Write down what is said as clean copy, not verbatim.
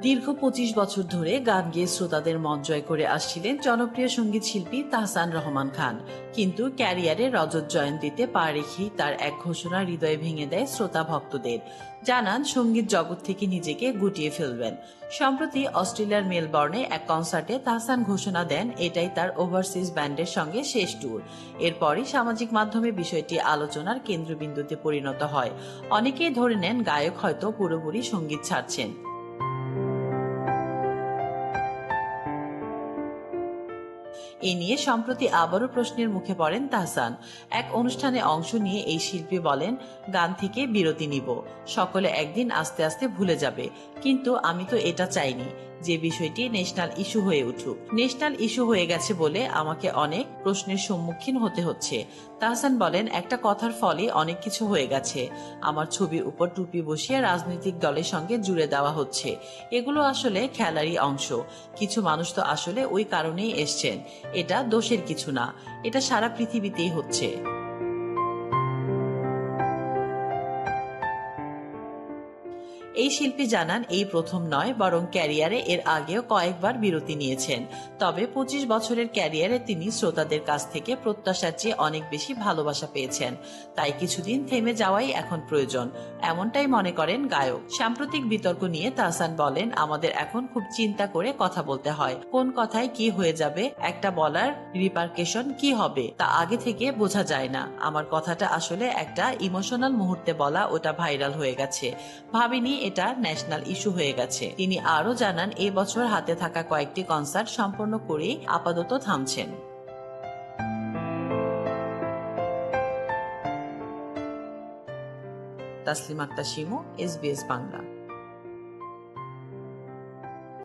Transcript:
দীর্ঘ ২৫ বছর ধরে গান গেয়ে শ্রোতাদের মন জয় করে আসছিলেন জনপ্রিয় সঙ্গীত শিল্পী তাহসান রহমান খান। কিন্তু ক্যারিয়ারে রজত জয়ন্তীতে পা রেখেই তার এক ঘোষণা হৃদয়ে ভেঙে দেয় শ্রোতা ভক্তদের। জানান সঙ্গীত জগৎ থেকে নিজেকে গুটিয়ে ফেলবেন। সম্প্রতি অস্ট্রেলিয়ার মেলবর্নে এক কনসার্টে তাহসান ঘোষণা দেন এটাই তার ওভারসিজ ব্যান্ডের সঙ্গে শেষ ট্যুর। এরপরই সামাজিক মাধ্যমে বিষয়টি আলোচনার কেন্দ্রবিন্দুতে পরিণত হয়। অনেকেই ধরে নেন গায়ক হয়তো পুরোপুরি সঙ্গীত ছাড়ছেন। এ নিয়ে সম্প্রতি আবারও প্রশ্নের মুখে পড়েন তাহসান। এক অনুষ্ঠানে অংশ নিয়ে এই শিল্পী বলেন, গান থেকে বিরতি নিব, সকলে একদিন আস্তে আস্তে ভুলে যাবে, কিন্তু আমি তো এটা চাইনি যে বিষয়টি ন্যাশনাল ইস্যু হয়ে উঠুক। ন্যাশনাল ইস্যু হয়ে গেছে বলে আমাকে অনেক প্রশ্নের সম্মুখীন হতে হচ্ছে। তাহসান বলেন, একটা কথার ফলে অনেক কিছু হয়ে গেছে। আমার ছবির উপর টুপি বসিয়ে রাজনৈতিক দলের সঙ্গে জুড়ে দেওয়া হচ্ছে। এগুলো আসলে খেলারই অংশ। কিছু মানুষ তো আসলে ওই কারণেই এসছেন। এটা দোষের কিছু না, এটা সারা পৃথিবীতেই হচ্ছে। এই শিল্পী জানান এই প্রথম নয়, বরং ক্যারিয়ারে এর আগেও কয়েকবার বিরতি নিয়েছেন। তবে ২৫ বছরের ক্যারিয়ারে তিনি শ্রোতাদের কাছ থেকে প্রত্যাশার চেয়ে অনেক বেশি ভালোবাসা পেয়েছেন। তাই কিছুদিন থেমে যাওয়াই এখন প্রয়োজন, এমনটাই মনে করেন গায়ক। সাম্প্রতিক বিতর্ক নিয়ে তাহসান বলেন, আমাদের এখন খুব চিন্তা করে কথা বলতে হয়, কোন কথায় কি হয়ে যাবে, একটা বলার রিপারকেশন কি হবে তা আগে থেকে বোঝা যায় না। আমার কথাটা আসলে একটা ইমোশনাল মুহূর্তে বলা, ওটা ভাইরাল হয়ে গেছে, ভাবিনি এটা ন্যাশনাল ইস্যু হয়ে গেছে। তিনি আরো জানান, এই বছর হাতে থাকা কয়েকটি কনসার্ট সম্পন্ন করেই আপাতত থামছেন। তাসলিমা আক্তার শিমু, SBS বাংলা।